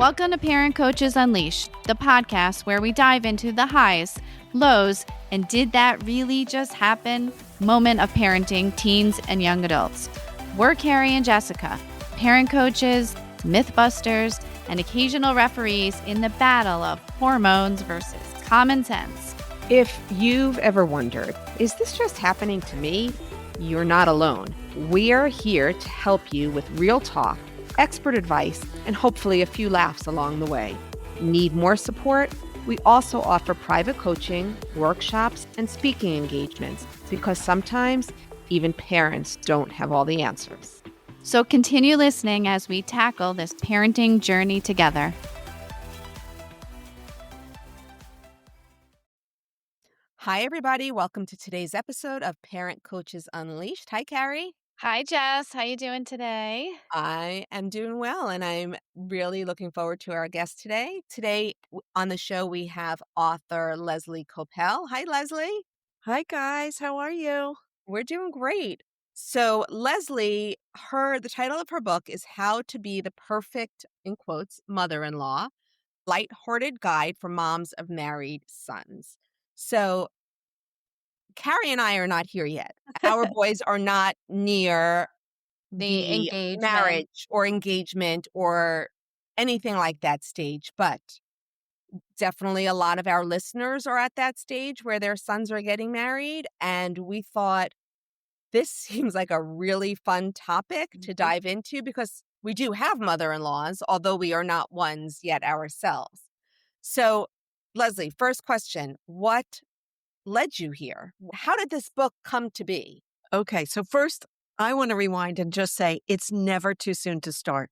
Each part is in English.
Welcome to Parent Coaches Unleashed, the podcast where we dive into the highs, lows, and did that really just happen moment of parenting teens and young adults. We're Carrie and Jessica, parent coaches, mythbusters, and occasional referees in the battle of hormones versus common sense. If you've ever wondered, is this just happening to me? You're not alone. We are here to help you with real talk, expert advice, and hopefully a few laughs along the way. Need more support? We also offer private coaching, workshops, and speaking engagements because sometimes even parents don't have all the answers. So continue listening as we tackle this parenting journey together. Hi, everybody. Welcome to today's episode of Parent Coaches Unleashed. Hi, Carrie. Hi, Jess. How you doing today? I am doing well, and I'm really looking forward to our guest today. Today on the show, we have author Lesley Koeppel. Hi, Lesley. Hi, guys. How are you? We're doing great. So Lesley, the title of her book is How to Be the Perfect, in quotes, Mother-in-Law, Lighthearted Guide for Moms of Married Sons. So Carrie and I are not here yet. Our boys are not near the engagement. marriage or engagement or anything like that stage, but definitely a lot of our listeners are at that stage where their sons are getting married. And we thought this seems like a really fun topic to dive into because we do have mother-in-laws, although we are not ones yet ourselves. So, Lesley, first question, what led you here? How did this book come to be? Okay, so first, I want to rewind and just say it's never too soon to start.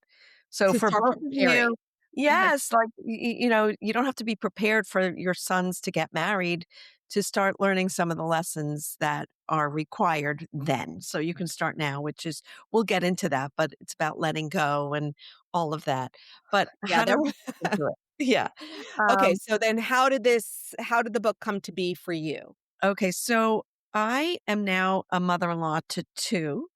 So To for start both of preparing. you, yes, like you don't have to be prepared for your sons to get married to start learning some of the lessons that are required then. So you can start now, which is we'll get into that, but it's about letting go and all of that. But Yeah, how do we get into it? Yeah. Okay, Um, so then how did the book come to be for you? okay, so I am now a mother-in-law to two.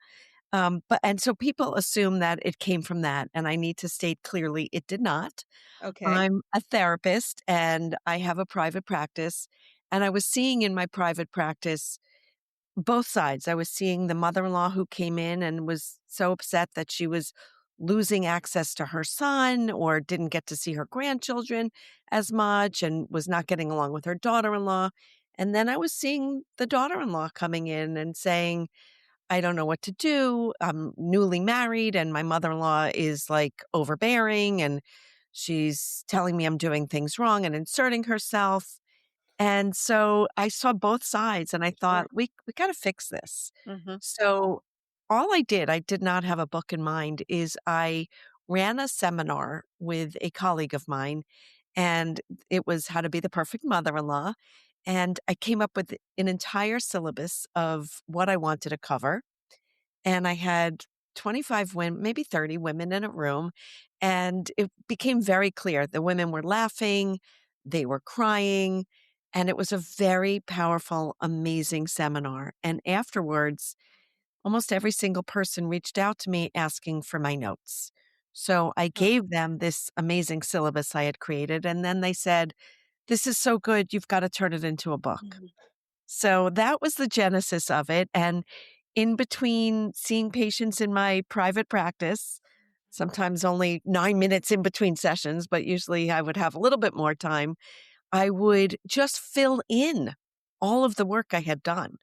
And so people assume that it came from that, and I need to state clearly it did not. Okay. I'm a therapist and I have a private practice, and I was seeing in my private practice both sides. I was seeing the mother-in-law who came in and was so upset that she was losing access to her son or didn't get to see her grandchildren as much and was not getting along with her daughter-in-law. And then I was seeing the daughter-in-law coming in and saying, I don't know what to do. I'm newly married and my mother-in-law is like overbearing and she's telling me I'm doing things wrong and inserting herself. And so I saw both sides and I thought, we got to fix this. Mm-hmm. So I did not have a book in mind, is I ran a seminar with a colleague of mine and it was how to be the perfect mother-in-law. And I came up with an entire syllabus of what I wanted to cover. And I had 25 women, maybe 30 women in a room. And it became very clear. The women were laughing, they were crying. And it was a very powerful, amazing seminar. And afterwards, almost every single person reached out to me asking for my notes. So I gave them this amazing syllabus I had created. And then they said, this is so good, you've got to turn it into a book. Mm-hmm. So that was the genesis of it. And in between seeing patients in my private practice, sometimes only 9 minutes in between sessions, but usually I would have a little bit more time, I would just fill in all of the work I had done.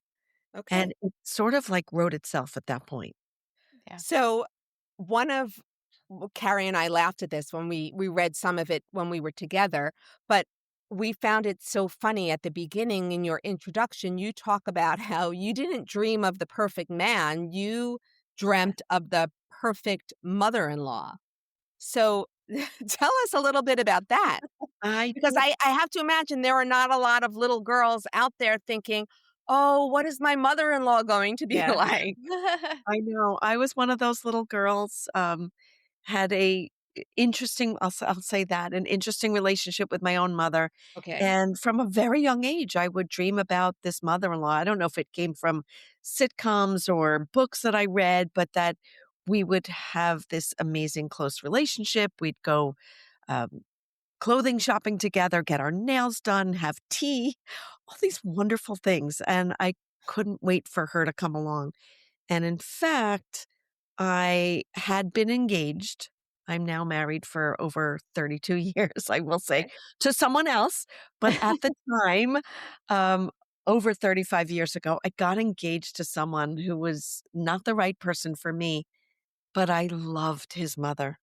Okay. And it sort of like wrote itself at that point. Yeah. So Carrie and I laughed at this when we read some of it when we were together, but we found it so funny at the beginning in your introduction. You talk about how you didn't dream of the perfect man, you dreamt of the perfect mother-in-law. So tell us a little bit about that. I Because I have to imagine there are not a lot of little girls out there thinking, oh, what is my mother-in-law going to be Yeah. like? I know. I was one of those little girls, had I'll say that, an interesting relationship with my own mother. Okay. And from a very young age, I would dream about this mother-in-law. I don't know if it came from sitcoms or books that I read, but that we would have this amazing close relationship. We'd go um, clothing shopping together, get our nails done, have tea, all these wonderful things. And I couldn't wait for her to come along. And in fact, I had been engaged. I'm now married for over 32 years, I will say, Okay. to someone else. But at the time, um, over 35 years ago, I got engaged to someone who was not the right person for me, but I loved his mother.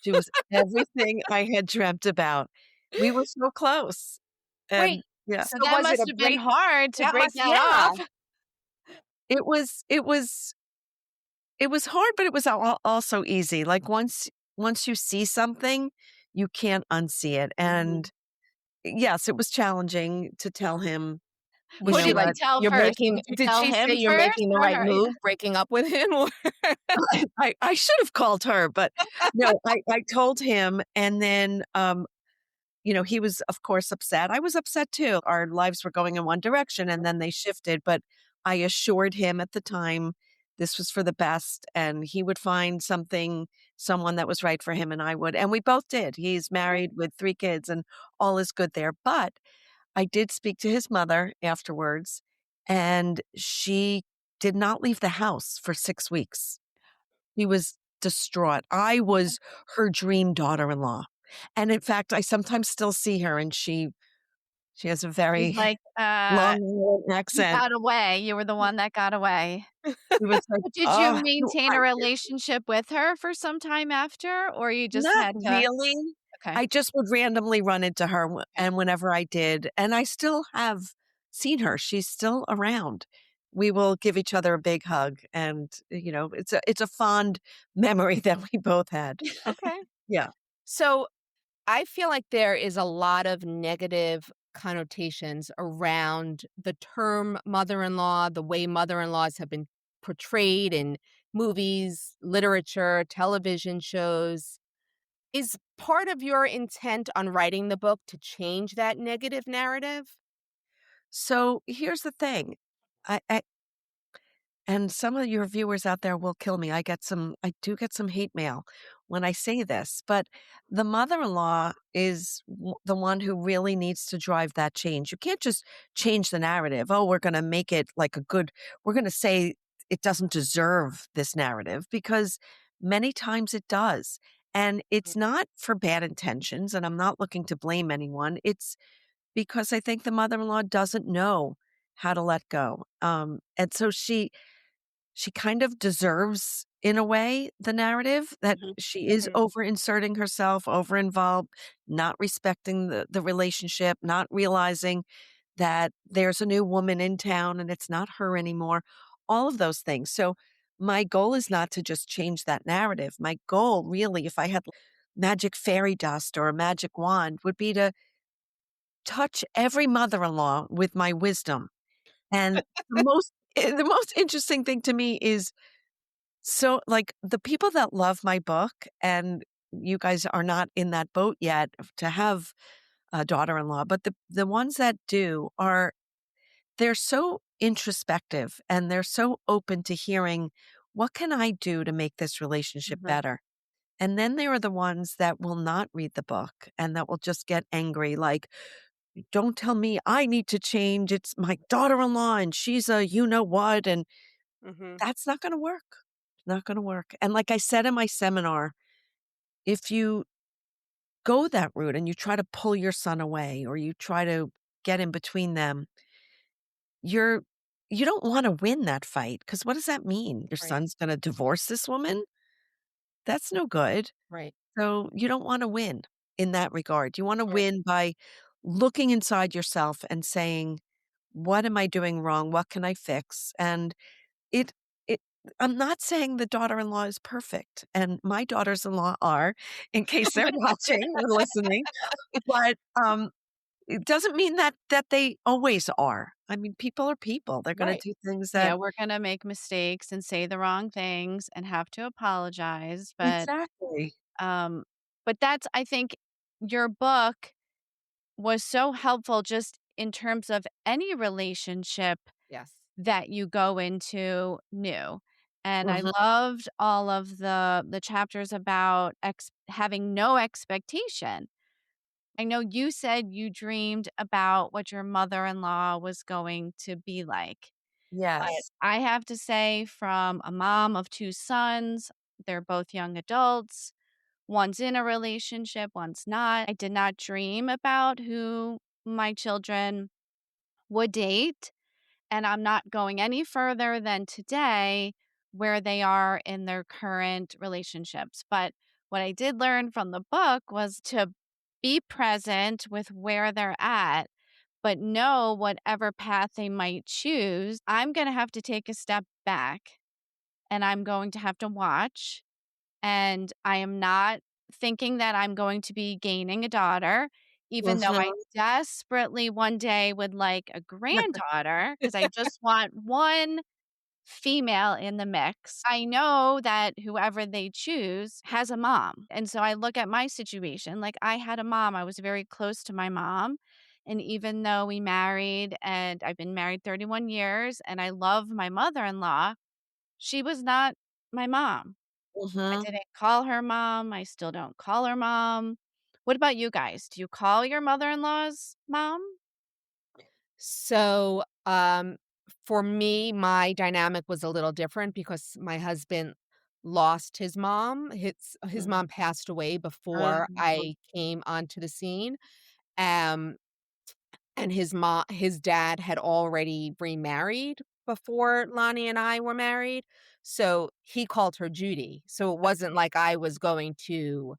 She was everything I had dreamt about. We were so close. And Wait, yeah, So so that was it must a have been break hard to that break must that yeah. off. it was hard, but it was also easy. Like once you see something, you can't unsee it. Mhm. And yes, it was challenging to tell him, you Was Who know she did like, you what? tell "You're first? making" Did you did tell she say him you're first making the or right her? Yeah. move breaking up with him? Or I should have called her, but no, I told him, and then he was, of course, upset. I was upset too. Our lives were going in one direction and then they shifted. But I assured him at the time this was for the best and he would find someone that was right for him and I would. And we both did. He's married with 3 kids and all is good there. But I did speak to his mother afterwards and she did not leave the house for 6 weeks. He was distraught. I was her dream daughter-in-law. And in fact, I sometimes still see her and she has a He's very like, Long Island "You accent. got away. You were the one that got away." He was like, But did you "Oh, you maintain are a relationship with her for some time after, or you just not had to really." Okay. I just would randomly run into her, Okay. and whenever I did and I still have seen her, she's still around. We will give each other a big hug, and, it's a fond memory that we both had. Okay. Yeah. So, I feel like there is a lot of negative connotations around the term mother-in-law, the way mother-in-laws have been portrayed in movies, literature, television shows. Is part of your intent on writing the book to change that negative narrative? So, here's the thing. I And some of your viewers out there will kill me. I do get some hate mail when I say this, but the mother-in-law is the one who really needs to drive that change. You can't just change the narrative. Oh, we're going to make it like we're going to say it doesn't deserve this narrative because many times it does. And it's not for bad intentions. And I'm not looking to blame anyone. It's because I think the mother-in-law doesn't know how to let go. And so she kind of deserves, in a way, the narrative that Mhm, she is mhm. over inserting herself, over involved, not respecting the relationship, not realizing that there's a new woman in town and it's not her anymore, all of those things. So my goal is not to just change that narrative. My goal, really, if I had magic fairy dust or a magic wand, would be to touch every mother-in-law with my wisdom. And the most interesting thing to me is so, like, the people that love my book, and you guys are not in that boat yet to have a daughter-in-law, but the ones that do they're so introspective and they're so open to hearing, "What can I do to make this relationship Mhm. better?" And then there are the ones that will not read the book and that will just get angry, like, "Don't tell me I need to change. It's my daughter-in-law and she's a you know what," and Mhm. that's not gonna work. Not gonna work. And like I said in my seminar, if you go that route and you try to pull your son away or you try to get in between them, you're you don't wanna win that fight because what does that mean? Your Right, son's gonna divorce this woman? That's no good. right, So you don't wanna win in that regard. You wanna right, win by looking inside yourself and saying, "What am I doing wrong? What can I fix?" And It it I'm not saying the daughter-in-law is perfect, and my daughters-in-law are, in case they're watching or listening, but, it doesn't mean that they always are. I mean, people are people. They're gonna right. do things Yeah, that we're gonna make mistakes and say the wrong things and have to apologize, Exactly. um but that's I think your book was so helpful just in terms of any relationship Yes. that you go into new. And I Mhm. loved all of the chapters about having no expectation. I know you said you dreamed about what your mother-in-law was going to be like, but Yes. I have to say from a mom of 2 sons, they're both young adults, one's in a relationship, one's not. I did not dream about who my children would date, and I'm not going any further than today where they are in their current relationships. But what I did learn from the book was to be present with where they're at, but know whatever path they might choose, I'm going to have to take a step back and I'm going to have to watch. And I am not thinking that I'm going to be gaining a daughter, even though I Mhm. desperately one day would like a granddaughter because I just want one female in the mix. I know that whoever they choose has a mom. And so I look at my situation like I had a mom. I was very close to my mom. And even though we married and I've been married 31 years and I love my mother in law, she was not my mom. I Mhm. didn't call her mom. I still don't call her mom. What about you guys? Do you call your mother-in-law's mom? So, for me, my dynamic was a little different because my husband lost his mom. His Mhm. mom passed away before Mhm. I came onto the scene. Um, and his dad had already remarried before Lonnie and I were married. So he called her Judy. So it wasn't like I was going to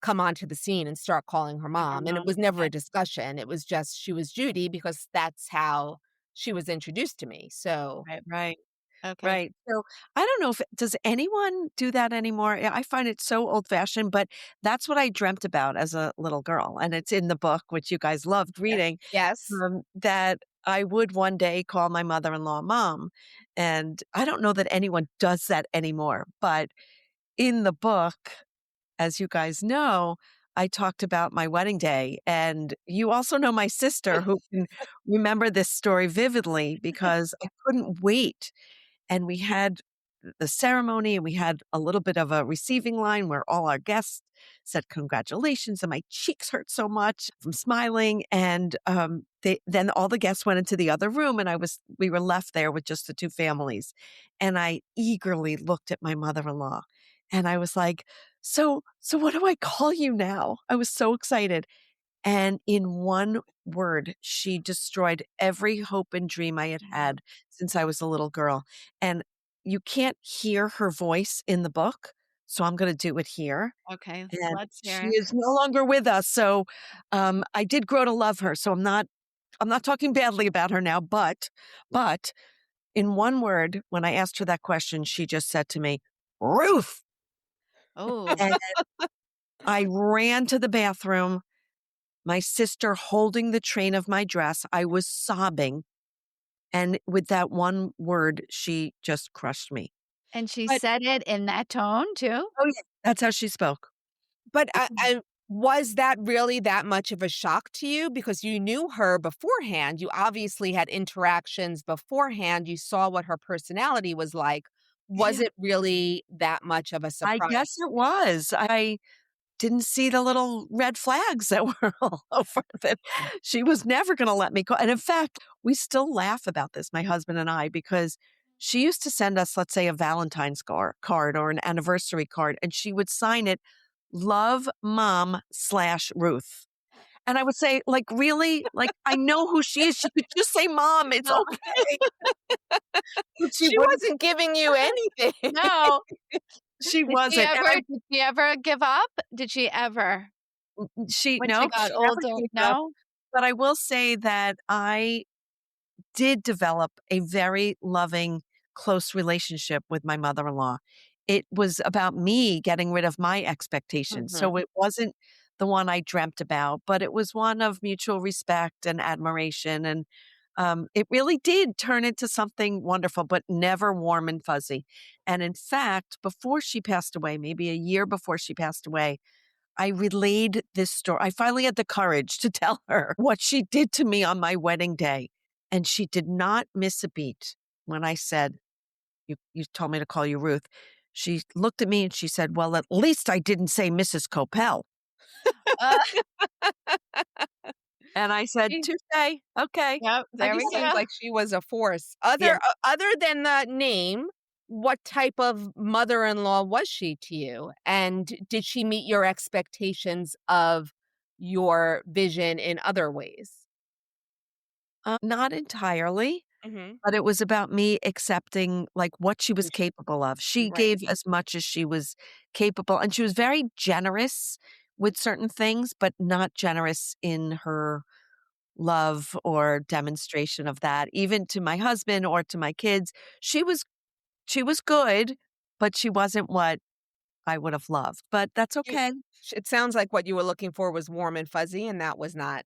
come onto the scene and start calling her Like her mom. And it mom. was never Okay. a discussion. It was just she was Judy because that's how she was introduced to me. So Right. Right. Okay. Right. So I don't know if does anyone do that anymore? I find it so old fashioned, but that's what I dreamt about as a little girl. And it's in the book, which you guys loved reading, yes. that I would one day call my mother in law mom. And I don't know that anyone does that anymore. But in the book, as you guys know, I talked about my wedding day. And you also know my sister who can remember this story vividly because I couldn't wait, and we had the ceremony and we had a little bit of a receiving line where all our guests said congratulations, and my cheeks hurt so much from smiling. And then all the guests went into the other room, and we were left there with just the two families. And I eagerly looked at my mother-in-law, and I was like, so what do I call you now? I was so excited. And in one word, she destroyed every hope and dream I had Mhm. had since I was a little girl. And you can't hear her voice in the book, so I'm gonna do it here. Okay. And Let's hear she it. is no longer with us, so, I did grow to love her, so I'm not talking badly about her now, but in one word, when I asked her that question, she just said to me, "Ruth!" Oh, And I ran to the bathroom, my sister holding the train of my dress. I was sobbing. And with that one word, she just crushed me. and she But said it in that tone too? oh, yeah, that's how she spoke. But Mhm. was that really that much of a shock to you? Because you knew her beforehand. You obviously had interactions beforehand. You saw what her personality was like. Was Yeah, it really that much of a I surprise? guess it was. I didn't see the little red flags that were all over that she was never gonna let me go. And in fact, we still laugh about this, my husband and I, because she used to send us, let's say, a Valentine's card or an anniversary card, and she would sign it, "Love Mom/Ruth." And I would say, like, "Really? Like, I know who she is. She could just say mom. It's No. okay." But she She wouldn't. wasn't giving you anything. No. She Did she wasn't. And ever did she ever give up? Did she ever? When she nope, got she never older? gave up. No? But I will say that I did develop a very loving, close relationship with my mother-in-law. It was about me getting rid of my expectations. Mhm. So it wasn't the one I dreamt about, but it was one of mutual respect and admiration. And it really did turn into something wonderful, but never warm and fuzzy. And in fact, before she passed away, maybe a year before she passed away, I relayed this story. I finally had the courage to tell her what she did to me on my wedding day. And she did not miss a beat when I said, you told me to call you Ruth." She looked at me and she said, "Well, at least I didn't say Mrs. Koeppel." Uh, And I said, she- "Touche. Okay." yep, It there we just seems go. like she was a force. Yeah. Other than the name, what type of mother-in-law was she to you? And did she meet your expectations of your vision in other ways? Not entirely, Mhm. but it was about me accepting, like, what she was capable of. She Right. gave as much as she was capable, and she was very generous with certain things, but not generous in her love or demonstration of that, even to my husband or to my kids. She was good, but she wasn't what I would have loved, but that's You okay. it sounds like what you were looking for was warm and fuzzy, and that was not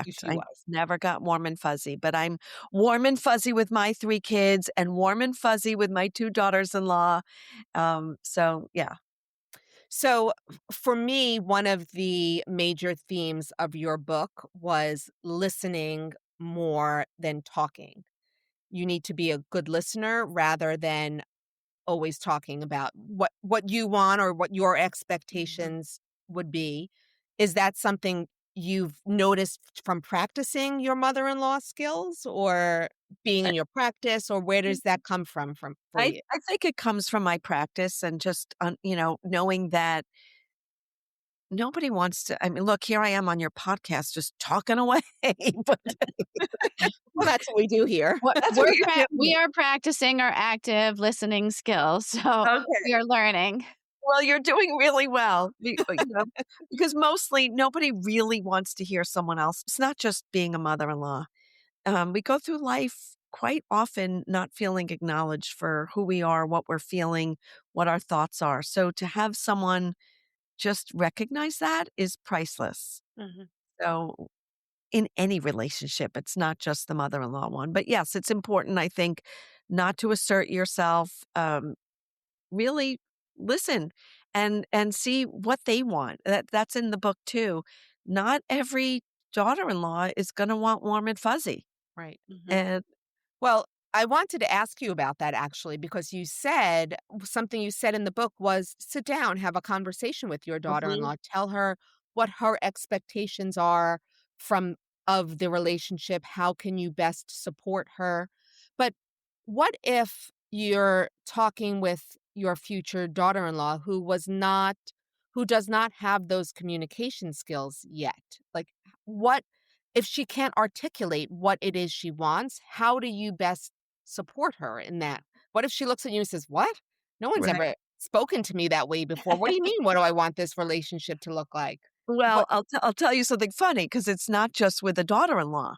who Correct. she I was. never got warm and fuzzy, but I'm warm and fuzzy with my 3 kids and warm and fuzzy with my 2 daughters-in-law. So yeah. So, for me, one of the major themes of your book was listening more than talking. You need to be a good listener rather than always talking about what you want or what your Mhm. expectations would be. Is that something you've noticed from practicing your mother-in-law skills or being I in your practice, or where does that come from for you? I think it comes from my practice and just, knowing that nobody wants to. I mean, look, here I am on your podcast just talking away, but Well, that's what we do here. that's what you We do. are practicing our active listening skills, so Okay. we are learning. Well, you're doing really well, because mostly nobody really wants to hear someone else. It's not just being a mother-in-law. We go through life quite often not feeling acknowledged for who we are, what we're feeling, what our thoughts are. So to have someone just recognize that is priceless. Mhm. So in any relationship, it's not just the mother-in-law one. But yes, it's important, I think, not to assert yourself. Really listen and see what they want. That's in the book too. Not every daughter-in-law is going to want warm and fuzzy. Right. Mhm. And Well, I wanted to ask you about that actually because something you said in the book was sit down, have a conversation with your Mhm. daughter-in-law, tell her what her expectations are from of the relationship, how can you best support her? But what if you're talking with your future daughter-in-law who does not have those communication skills yet? Like what if she can't articulate what it is she wants, how do you best support her in that? What if she looks at you and says, "What? No one's Right. ever spoken to me that way before. What do you mean, what do I want this relationship to look like?" Well, What I'll tell you something funny because it's not just with a daughter-in-law.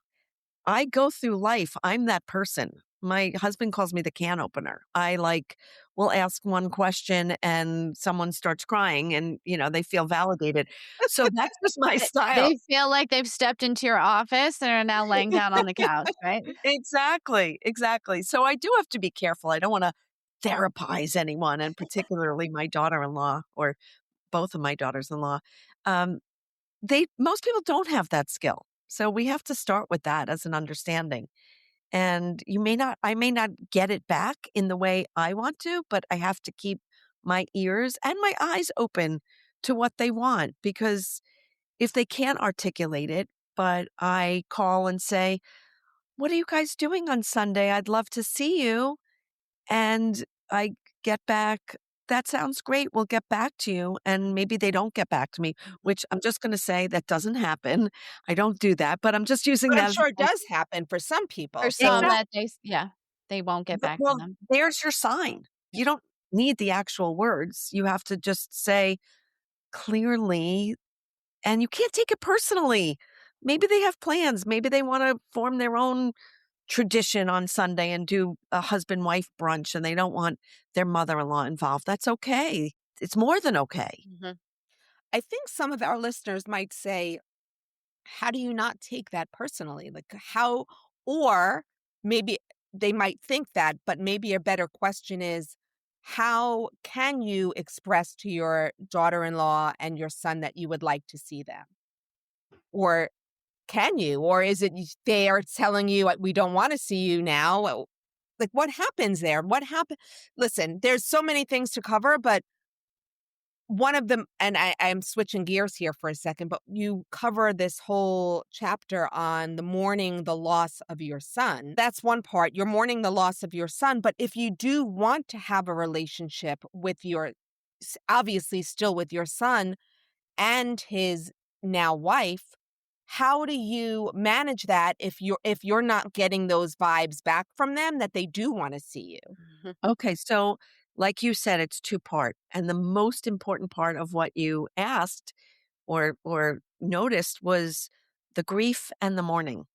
I go through life, I'm that person. My husband calls me the can opener. I, like, will ask one question and someone starts crying and, they feel validated. So that's just my style. They feel like they've stepped into your office and are now laying down on the couch, right? Exactly, exactly. So I do have to be careful. I don't wanna therapize anyone, and particularly my daughter-in-law or both of my daughters-in-law. Um, they most people don't have that skill. So we have to start with that as an understanding. And I may not get it back in the way I want to, but I have to keep my ears and my eyes open to what they want because if they can't articulate it, but I call and say, "What are you guys doing on Sunday? I'd love to see you." And I get back, "That sounds great. We'll get back to you." And maybe they don't get back to me, Mhm. which I'm just going to say that doesn't happen. I don't do that, but I'm just using But I'm that as sure it an does happen for some For people, some so that yeah, they won't get back to well, them. there's your sign. Yeah. You don't need the actual words. You have to just say clearly, and you can't take it personally. Maybe they have plans. Maybe they want to form their own tradition on Sunday and do a husband wife brunch and they don't want their mother in law involved. That's okay. It's more than okay. Mhm. I think some of our listeners might say, "How do you not take that personally?" Like, how or maybe they might think that, but maybe a better question is, how can you express to your daughter-in-law and your son that you would like to see them? Or can you? Or is it they are telling you, "We don't wanna see you now." Like, what happens there? What happen Listen, there's so many things to cover, but one of them, and I'm switching gears here for a second, but you cover this whole chapter on the mourning the loss of your son. That's one part. You're mourning the loss of your son, but if you do want to have a relationship with your obviously still with your son and his now wife, how do you manage that if you're not getting those vibes back from them that they do want to see you? Okay, so like you said, it's two-part, and the most important part of what you asked or noticed was the grief and the mourning.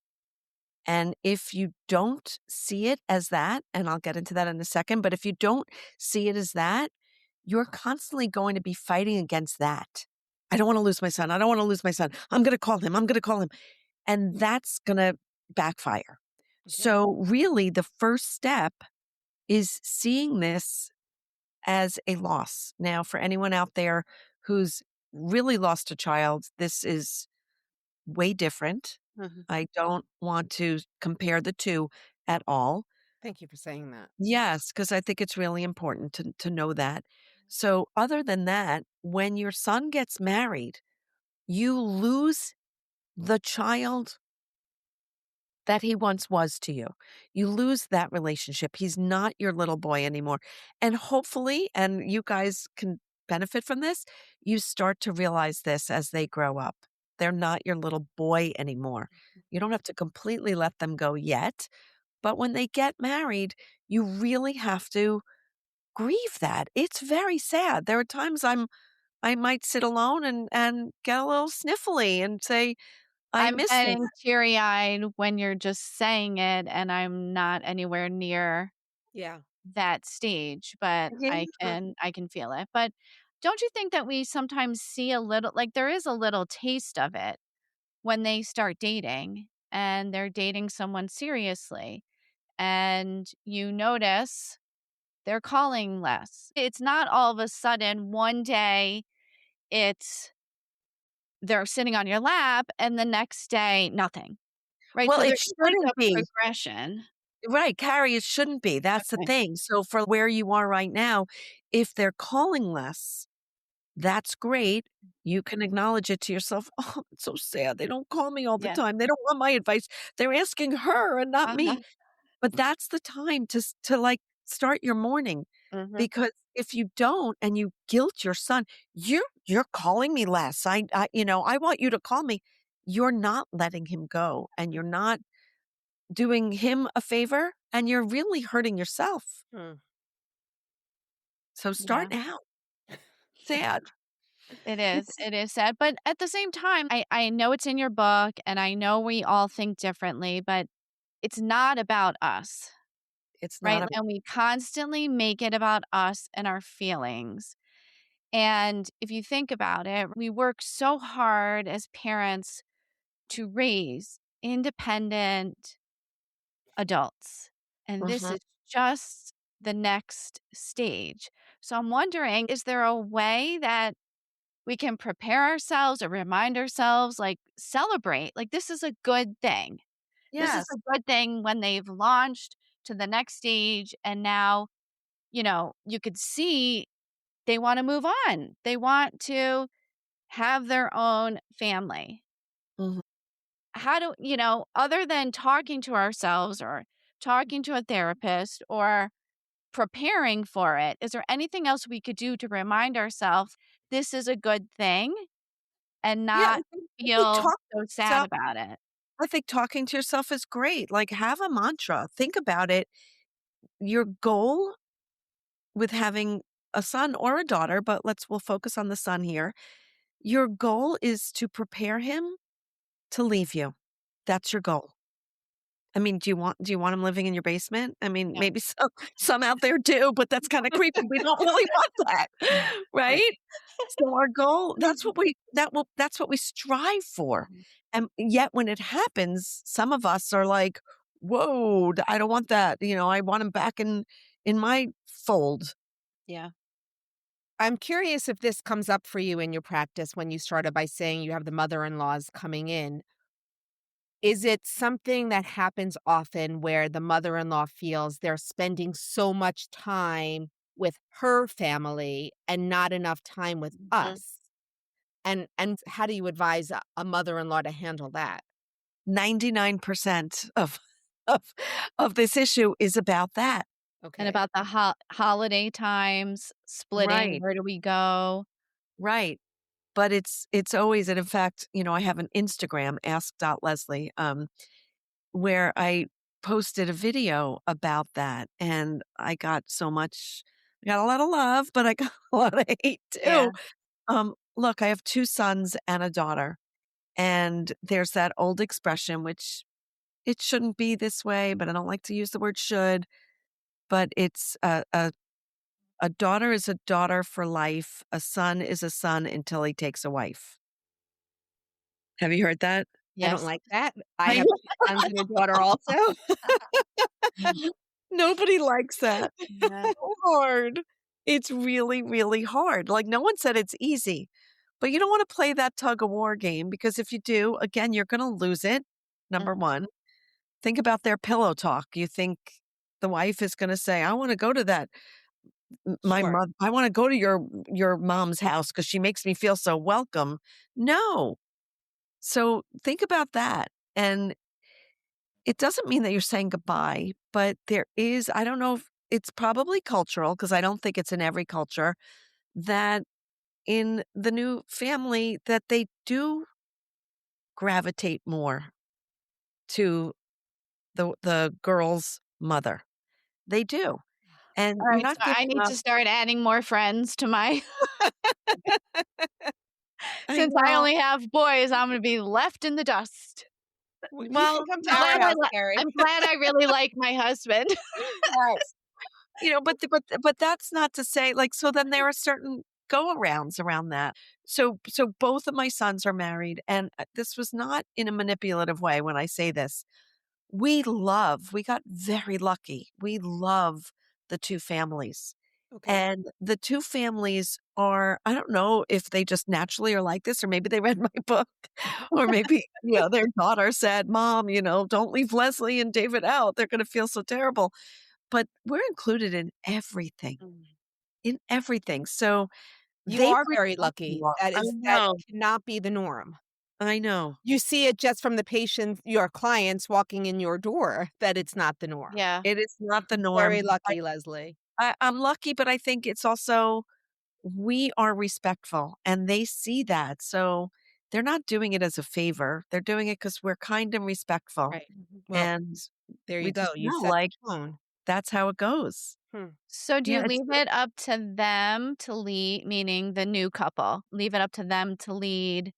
And if you don't see it as that, and I'll get into that in a second, but if you don't see it as that, you're constantly going to be fighting against that. I don't want to lose my son. I don't want to lose my son. I'm going to call him. I'm going to call him. And that's going to backfire. Yeah. So, really, the first step is seeing this as a loss. Now, for anyone out there who's really lost a child, this is way different. Mhm. I don't want to compare the two at all. Thank you for saying that. Yes, because I think it's really important to know that. So, other than that, when your son gets married, you lose the child that he once was to you. You lose that relationship. He's not your little boy anymore. And hopefully, and you guys can benefit from this, you start to realize this as they grow up. They're not your little boy anymore. You don't have to completely let them go yet. But when they get married, you really have to grieve that. It's very sad. There are times I might sit alone and get a little sniffly and say, I I'm miss that. getting teary-eyed when you're just saying it, and I'm not anywhere near Yeah. that stage, but Yeah. I can feel it. But don't you think that we sometimes see a little like, there is a little taste of it when they start dating and they're dating someone seriously, and you notice they're calling less. It's not all of a sudden one day it's they're sitting on your lap and the next day nothing, right? Well, So it there's like a shouldn't be. progression. Right, Carrie, it shouldn't be. That's the Okay. thing. So for where you are right now, if they're calling less, that's great. You can acknowledge it to yourself. Oh, it's so sad. They don't call me all the Yeah. time. They don't want my advice. They're asking her and not Uh-huh. me. But that's the time to, like, start your morning, Mhm. because if you don't and you guilt your son, "You're calling me less. I want you to call me." You're not letting him go, and you're not doing him a favor, and you're really hurting yourself. Mm. So Yeah. start now. Sad. It is. It's It is sad. But at the same time, I know it's in your book and I know we all think differently, but it's not about us, it's right? not a And we constantly make it about us and our feelings. And if you think about it, we work so hard as parents to raise independent adults. And this Mhm, is just the next stage. So I'm wondering, is there a way that we can prepare ourselves or remind ourselves, like, celebrate, like, this is a good thing. This is yes. a good thing when they've launched to the next stage, and now, you could see they wanna move on. They want to have their own family. Mhm. How do other than talking to ourselves or talking to a therapist or preparing for it, is there anything else we could do to remind ourselves this is a good thing? And Yeah, not I think feel talk so to sad yourself about it. I think talking to yourself is great. Like, have a mantra. Think about it. Your goal with having a son or a daughter, but we'll focus on the son here. Your goal is to prepare him to leave you. That's your goal. I mean, do you want him living in your basement? I mean, Yeah. maybe some out there do, but that's kinda creepy. We don't really want that, Right. right? So our goal, that's what we strive for. Mhm. And yet when it happens, some of us are like, "Whoa, I don't want that." I want him back in my fold. Yeah. I'm curious if this comes up for you in your practice when you started by saying you have the mother-in-laws coming in. Is it something that happens often where the mother-in-law feels they're spending so much time with her family and not enough time with Mhm. us? And how do you advise a mother-in-law to handle that? 99% of of this issue is about that. And Okay. about the holiday times, splitting, Right, where do we go? right. But it's always, and in fact, I have an Instagram, ask.leslie, where I posted a video about that, and I got a lot of love, but I got a lot of hate Yeah. too. Look, I have 2 sons and a daughter, and there's that old expression, which it shouldn't be this way, but I don't like to use the word should, but it's a daughter is a daughter for life, a son is a son until he takes a wife. Have you heard that? I don't Yes. like that. I I have 2 sons and a daughter also. Nobody likes that. Yeah. So hard. It's really, really hard. Like, no one said it's easy, but you don't wanna play that tug of war game because if you do, again, you're gonna lose it, number Mhm. 1. Think about their pillow talk. You think the wife is gonna say, "I wanna go to that Sure. I wanna go to your mom's house because she makes me feel so welcome." No. So, think about that, and it doesn't mean that you're saying goodbye, but there is I don't know if it's probably cultural because I don't think it's in every culture, that in the new family that they do gravitate more to the girl's mother. They do, and you're Alright, not so I giving need up. to start adding more friends to my I since I know. only have boys, I'm gonna be left in the dust. You can Well, come to I'm no, our glad house, Carrie. I'm glad I really like my husband. Yes. but that's not to say, like, so then there are certain go-arounds around that. So both of my sons are married, and, this was not in a manipulative way when I say this. We got very lucky. We love the 2 families. Okay. And the 2 families are I don't know if they just naturally are like this or maybe they read my book or maybe, their daughter said, "Mom, don't leave Leslie and David out. They're gonna feel so terrible." But we're included Mm. in everything. So You they are bring very us lucky. along. I That know, cannot be the norm. I know. You see it just from the patients your clients walking in your door that it's not the norm. Yeah. It is not the Very norm. lucky, Leslie. I'm lucky, but I think it's also we are respectful and they see that. So they're not doing it as a favor. They're doing it because we're kind and respectful. Right. Well, And there you we go. just You know, set like, the tone. that's how it goes. Hmm. So do you Yeah, leave it up to them to lead, meaning the new couple, leave it up to them to lead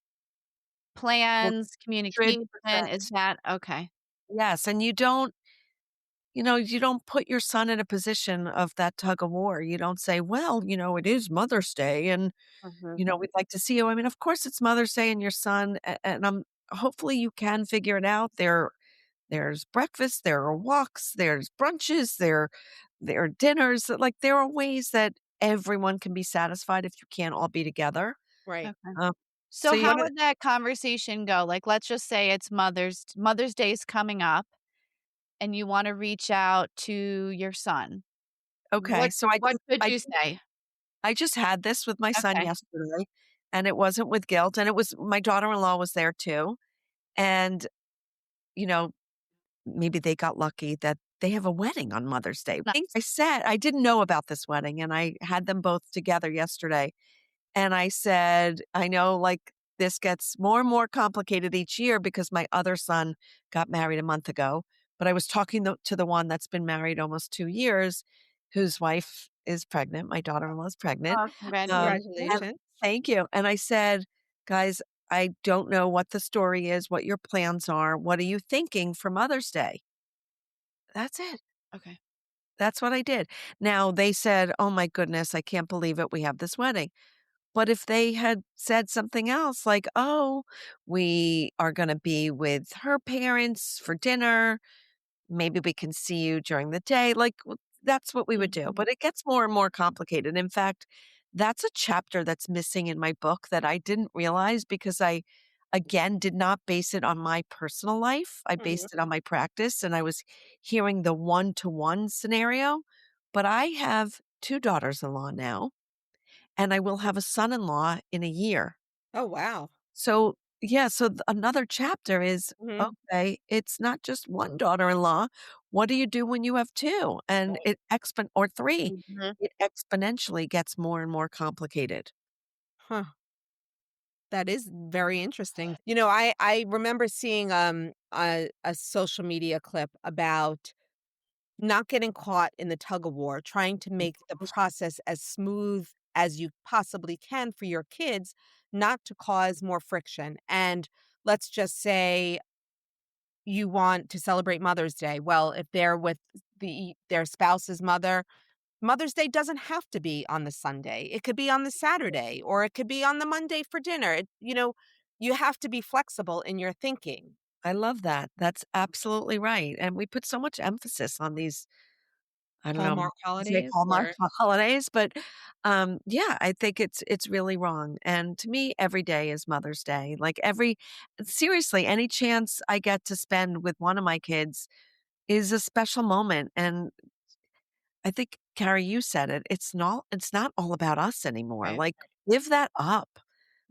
plans, communication, is 100%. that okay? Yes. And you don't put your son in a position of that tug of war. You don't say, well, it is Mother's Day and, Mhm. we'd like to see you. I mean, of course it's Mother's Day and your son, and hopefully you can figure it out. There's breakfast, there are walks, there's brunches, there are dinners. Like there are ways that everyone can be satisfied if you can't all be together. Right. Okay. Um, so So you how wanna would that conversation go? Like, let's just say it's Mother's Day is coming up and you wanna reach out to your son. okay, What so I what just should I you say? I just had this with my son Okay. yesterday, and it wasn't with guilt, and it was my daughter-in-law was there too, and, you know, maybe they got lucky that they have a wedding on Mother's Day. I said I didn't know about this wedding, and I had them both together yesterday. And I said, I know like this gets more and more complicated each year because my other son got married a month ago. But I was talking to the one that's been married almost 2 years, whose wife is pregnant. My daughter in law is pregnant. Oh, And Congratulations. thank you. And I said, guys, I don't know what the story is, what your plans are. What are you thinking for Mother's Day? That's it. Okay. That's what I did. Now they said, oh my goodness, I can't believe it. We have this wedding. But if they had said something else like, "Oh, we are gonna be with her parents for dinner. Maybe we can see you during the day," like, that's what we would do, Mhm. but it gets more and more complicated. In fact, that's a chapter that's missing in my book that I didn't realize because I again, did not base it on my personal life. I Mhm. based it on my practice, and I was hearing the one-to-one scenario. But I have 2 daughters-in-law now, and I will have a son-in-law in a year. Oh, wow. So, yeah, so another chapter is, Mhm. okay, it's not just 1 daughter-in-law. What do you do when you have 2? And Right. it or 3. Mhm. It exponentially gets more and more complicated. Huh. That is very interesting. I remember seeing a social media clip about not getting caught in the tug of war, trying to make the process as smooth as you possibly can for your kids, not to cause more friction. And let's just say you want to celebrate Mother's Day. Well, if they're with their spouse's mother, Mother's Day doesn't have to be on the Sunday. It could be on the Saturday or it could be on the Monday for dinner. You have to be flexible in your thinking. I love that. That's absolutely right, and we put so much emphasis on these, I don't know, Hallmark say holidays Hallmark or holidays, but, yeah, I think it's really wrong, and to me, every day is Mother's Day, like, seriously, any chance I get to spend with one of my kids is a special moment, and I think, Carrie, you said it, it's not all about us anymore, Right. like, give that up.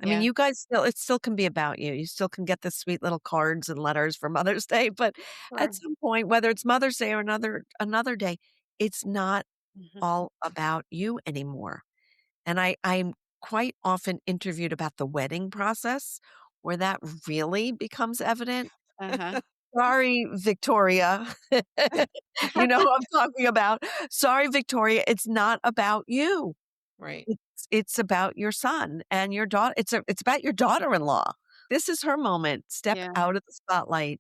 I mean, Yeah. you guys it still can be about you. You still can get the sweet little cards and letters for Mother's Day, but at Sure. some point, whether it's Mother's Day or another day, it's not Mhm. all about you anymore. And I'm quite often interviewed about the wedding process where that really becomes evident. Uh-huh. Sorry, Victoria. You know who I'm talking about. Sorry, Victoria, it's not about you. Right. It's about your son and your daughter. It's about your daughter-in-law. This is her moment. Step Yeah. out of the spotlight.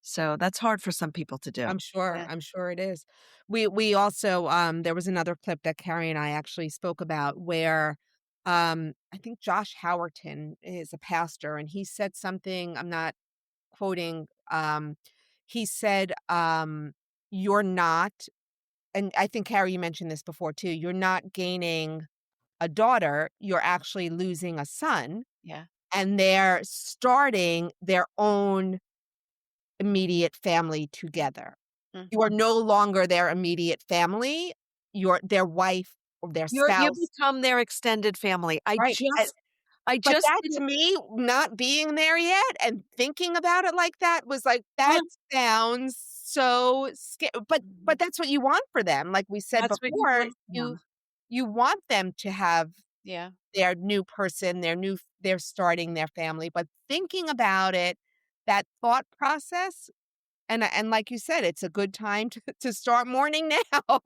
So that's hard for some people to do. I'm sure. Yeah. I'm sure it is. We also there was another clip that Carrie and I actually spoke about where I think Josh Howerton is a pastor and he said something, I'm not quoting, he said, you're not, and I think Carrie, you mentioned this before too, you're not gaining a daughter, you're actually losing a son, Yeah. and they're starting their own immediate family together. You are Mhm. no longer their immediate family, you're their wife or their You spouse. become their extended family. Right, I but just that did to it. me, not being there yet and thinking about it like that was like, Huh, that sounds so sca but Mhm. that's what you want for them, like we said that's what you before, want from you them. you want them to have Yeah. their new person, they're starting their family, but thinking about it, that thought process, and like you said, it's a good time to start mourning now.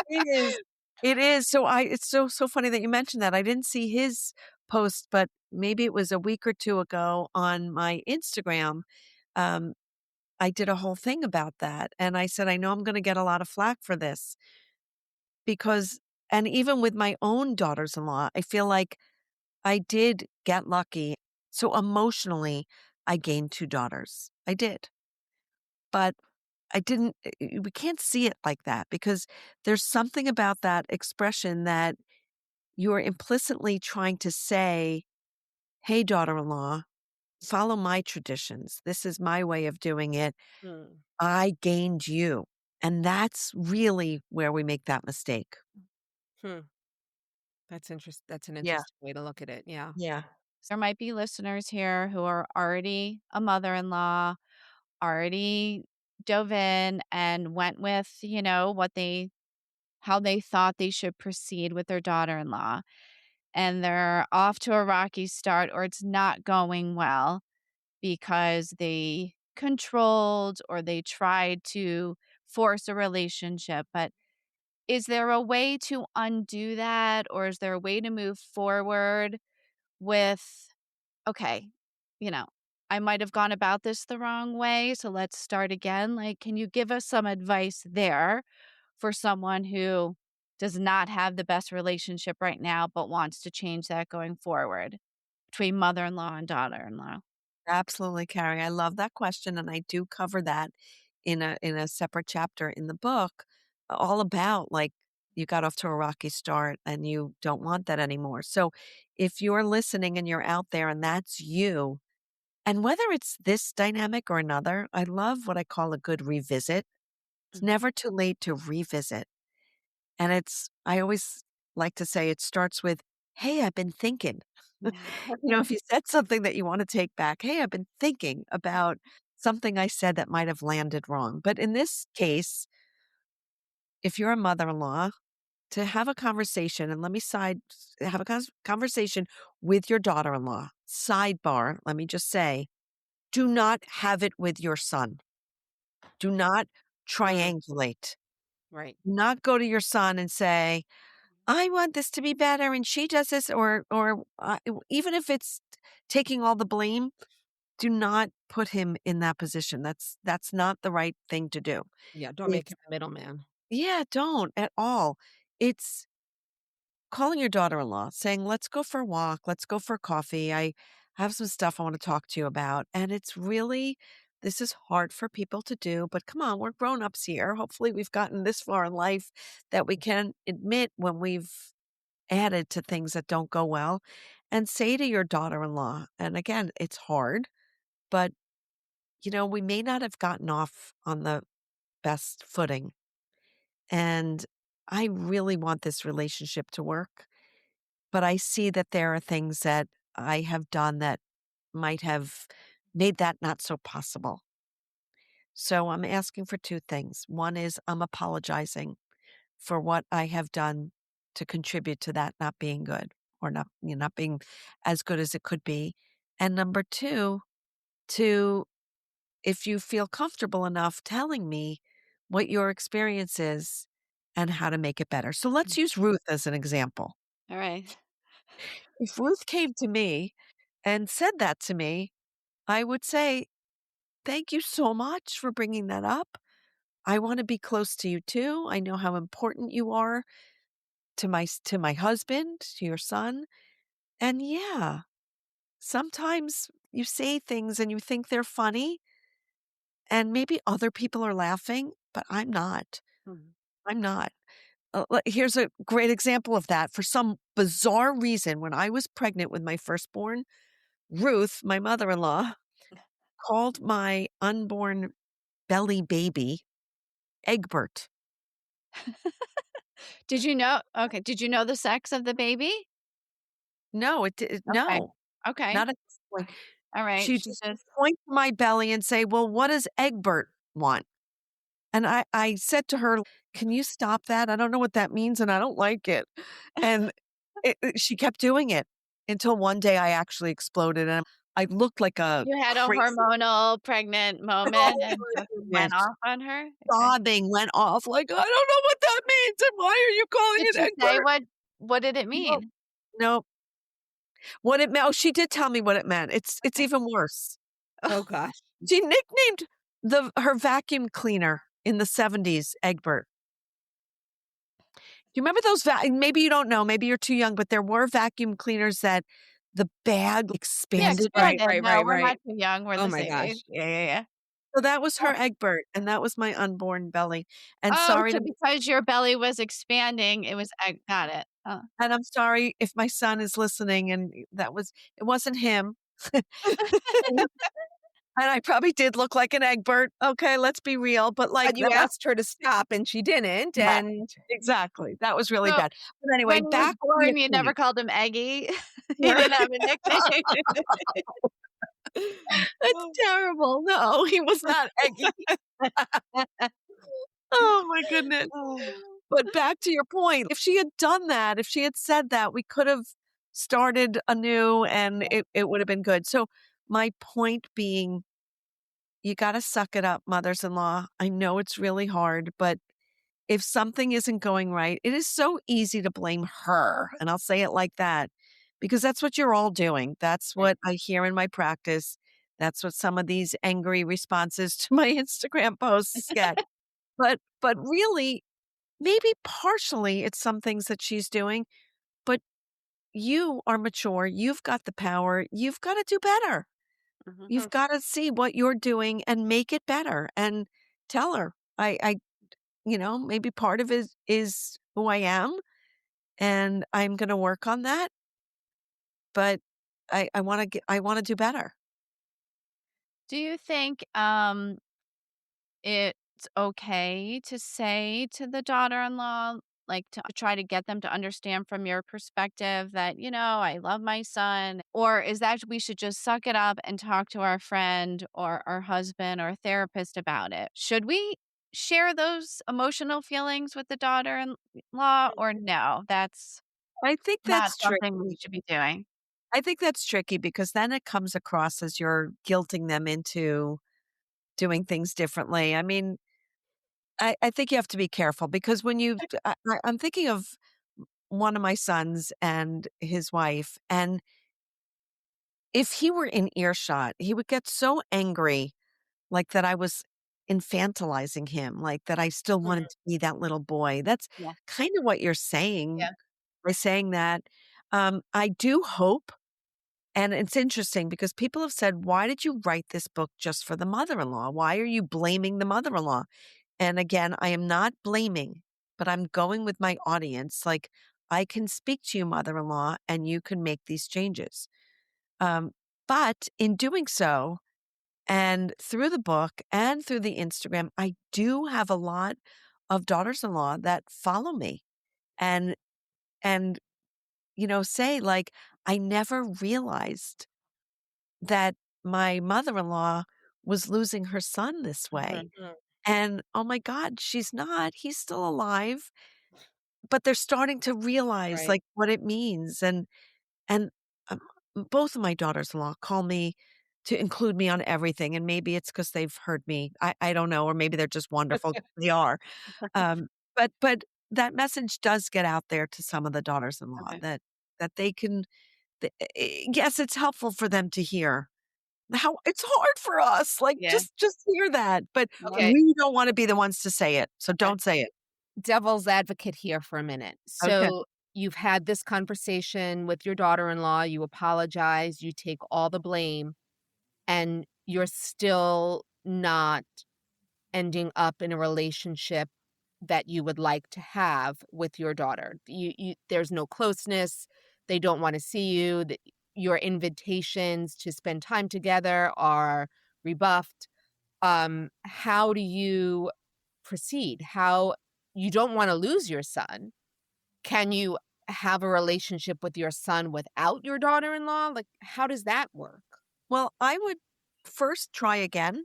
It is. It is. It's so funny that you mentioned that. I didn't see his post, but maybe it was a week or 2 ago on my Instagram. Um, I did a whole thing about that, and I said, "I know I'm gonna get a lot of flack for this," because and even with my own daughters-in-law, I feel like I did get lucky. So emotionally, I gained 2 daughters. I did. But I didn't we can't see it like that because there's something about that expression that you're implicitly trying to say, "Hey, daughter-in-law, follow my traditions. This is my way of doing it. Mm, I gained you." And that's really where we make that mistake. hmm, that's an Yeah, interesting way to look at it, yeah. yeah. There might be listeners here who are already a mother-in-law, already dove in and went with, what how they thought they should proceed with their daughter-in-law, and they're off to a rocky start or it's not going well because they controlled or they tried to force a relationship. But is there a way to undo that, or is there a way to move forward with, okay, you know, I might have gone about this the wrong way, so let's start again? Like, can you give us some advice there for someone who does not have the best relationship right now, but wants to change that going forward between mother-in-law and daughter-in-law? Absolutely, Carrie. I love that question, and I do cover that in a separate chapter in the book, all about like you got off to a rocky start and you don't want that anymore. So if you're listening and you're out there and that's you, And whether it's this dynamic or another, I love what I call a good revisit. It's Mhm. never too late to revisit. And I always like to say it starts with, "Hey, I've been thinking." If you said something that you want to take back, "Hey, I've been thinking about something I said that might have landed wrong." But in this case, if you're a mother-in-law, to have a conversation, and let me have a conversation with your daughter-in-law. Sidebar, let me just say, do not have it with your son. Do not Mm, triangulate. right. Do not go to your son and say, "I want this to be better and she does this," or even if it's taking all the blame, do not put him in that position. That's not the right thing to do. Yeah, don't make It's him a middleman. Yeah, don't at all. It's calling your daughter-in-law, saying, "Let's go for a walk. Let's go for coffee. I have some stuff I want to talk to you about." And this is hard for people to do, but come on, we're grown-ups here. Hopefully, we've gotten this far in life that we can admit when we've added to things that don't go well and say to your daughter-in-law, and again, it's hard, but we may not have gotten off on the best footing. And I really want this relationship to work. But I see that there are things that I have done that might have made that not so possible. So I'm asking for two things. One is I'm apologizing for what I have done to contribute to that not being good or not being as good as it could be. And number two, to if you feel comfortable enough telling me what your experience is and how to make it better. So let's use Ruth as an example. All right. If Ruth came to me and said that to me, I would say, "Thank you so much for bringing that up. I want to be close to you too. I know how important you are to my husband, to your son. And yeah, sometimes you say things and you think they're funny and maybe other people are laughing, but I'm not. Mhm. I'm not." Here's a great example of that. For some bizarre reason, when I was pregnant with my firstborn, Ruth, my mother-in-law, called my unborn belly baby Egbert. Did you know? Okay. Did you know the sex of the baby? No, Okay. no, Okay. not at this point. All right. She She just would just, point to my belly and say, "Well, what does Egbert want?" And I said to her, "Can you stop that? I don't know what that means, and I don't like it." And she kept doing it until one day I actually exploded, and I looked like a you had a crazy hormonal pregnant moment oh and my just went goodness. off on her? Okay. Sobbing went off like, "I don't know what that means, and why are you calling Did it she say Egbert?" what did it No, mean? no. What it meant, oh, she did tell me what it meant. It's Okay. even worse. Oh gosh. She nicknamed her vacuum cleaner in the '70s Egbert. Do you remember those maybe you don't know, maybe you're too young, but there were vacuum cleaners that the bag Yeah, expanded. Right, expanded. right, No, right, we're right. not too young. We're Oh the my same gosh. age. Yeah, yeah, yeah. So that was Oh, her Egbert, and that was my unborn belly. And oh, sorry so to because your belly was expanding, it was I got it. Oh. and I'm sorry if my son is listening and it wasn't him. And I probably did look like an Egbert. Okay, let's be real, but like But you that was asked her to stop and she didn't, yeah, and exactly. That was really So, bad. But anyway, when he was back to your born, you never point. called him Eggy? He didn't have a nickname? That's terrible. No, he was not Eggy. Oh my goodness. Oh. But back to your point, if she had done that, if she had said that, we could have started anew and it would have been good. So my point being, you gotta suck it up, mothers-in-law. I know it's really hard, but if something isn't going right, it is so easy to blame her, and I'll say it like that, because that's what you're all doing. That's Right. what I hear in my practice. That's what some of these angry responses to my Instagram posts get. But really, maybe partially it's some things that she's doing, but you are mature, you've got the power, you've gotta do better. You've Mhm. gotta see what you're doing and make it better and tell her, maybe part of it is who I am, and I'm gonna work on that, but I wanna do better. Do you think it's okay to say to the daughter-in-law, like, to try to get them to understand from your perspective that, "I love my son," or is that we should just suck it up and talk to our friend or our husband or therapist about it? Should we share those emotional feelings with the daughter-in-law, or no, that's I think not that's something we tricky. should be doing? I think that's tricky because then it comes across as you're guilting them into doing things differently. I mean, I think you have to be careful because when I'm thinking of one of my sons and his wife, and if he were in earshot, he would get so angry, like that I was infantilizing him, like that I still Mhm. wanted to be that little boy. That's Yeah. kind of what you're saying Yeah. by saying that. I do hope, and it's interesting because people have said, "Why did you write this book just for the mother-in-law? Why are you blaming the mother-in-law?" And again, I am not blaming, but I'm going with my audience. Like, I can speak to you, mother-in-law, and you can make these changes. Um, but in doing so, and through the book and through the Instagram, I do have a lot of daughters-in-law that follow me and and say like, I never realized that my mother-in-law was losing her son this way. Mhm. And oh my God, she's not. He's still alive. But they're starting to realize, Right. like, what it means, and, um, both of my daughters-in-law call me to include me on everything, and maybe it's because 'cause they've heard me. I don't know, or maybe they're just wonderful. They are. But that message does get out there to some of the daughters-in-law Okay. that they can yes, it's helpful for them to hear how it's hard for us, like, Yeah. just hear that, but Okay. Okay. we don't wanna be the ones to say it, so Okay. don't say it. Devil's advocate here for a minute. Okay. So you've had this conversation with your daughter-in-law, you apologize, you take all the blame, and you're still not ending up in a relationship that you would like to have with your daughter. There's no closeness. They don't want to see you. Your invitations to spend time together are rebuffed. How do you proceed? How you don't want to lose your son. Can you have a relationship with your son without your daughter-in-law? Like, how does that work? Well, I would first try again.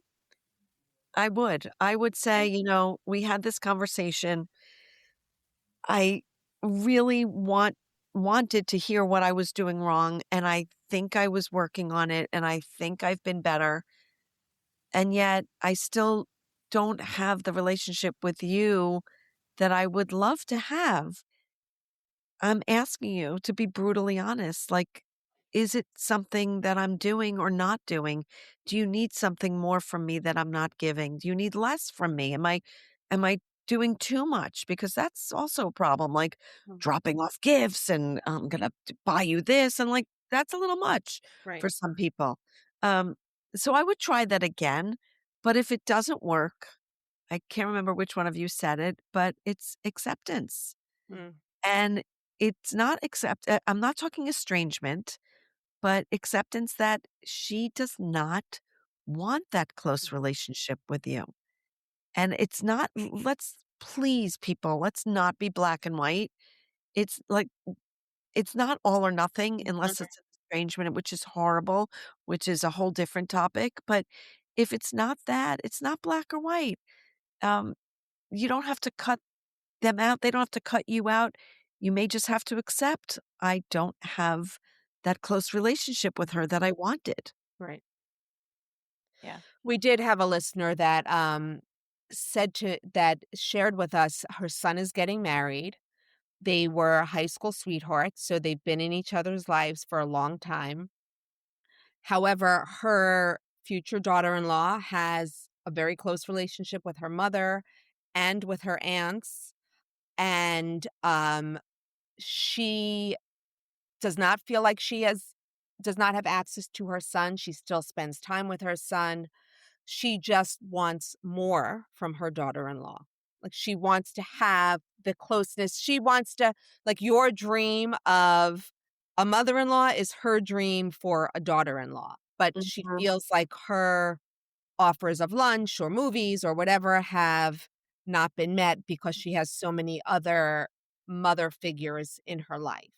I would. I would say, Okay. we had this conversation. I really wanted to hear what I was doing wrong, and I think I was working on it, and I think I've been better. And yet I still don't have the relationship with you that I would love to have. I'm asking you to be brutally honest. Like, is it something that I'm doing or not doing? Do you need something more from me that I'm not giving? Do you need less from me? Am I doing too much? Because that's also a problem, like Mm. dropping off gifts and I'm gonna buy you this and like that's a little much Right. for some people. Um, so I would try that again, but if it doesn't work, I can't remember which one of you said it, but it's acceptance. Mm, And it's not I'm not talking estrangement, but acceptance that she does not want that close mhm, relationship with you. And it's not let's please people, let's not be black and white. It's like it's not all or nothing Mhm. unless it's an estrangement, which is horrible, which is a whole different topic. But if it's not that, it's not black or white. Um, you don't have to cut them out. They don't have to cut you out. You may just have to accept, I don't have that close relationship with her that I wanted. right. Yeah. We did have a listener that that shared with us her son is getting married. They were high school sweethearts, so they've been in each other's lives for a long time. However, her future daughter-in-law has a very close relationship with her mother and with her aunts, and she does not feel like she has does not have access to her son. She still spends time with her son. She just wants more from her daughter-in-law. Like, she wants to have the closeness. She wants to like, your dream of a mother-in-law is her dream for a daughter-in-law, but she Mhm. feels like her offers of lunch or movies or whatever have not been met because she has so many other mother figures in her life.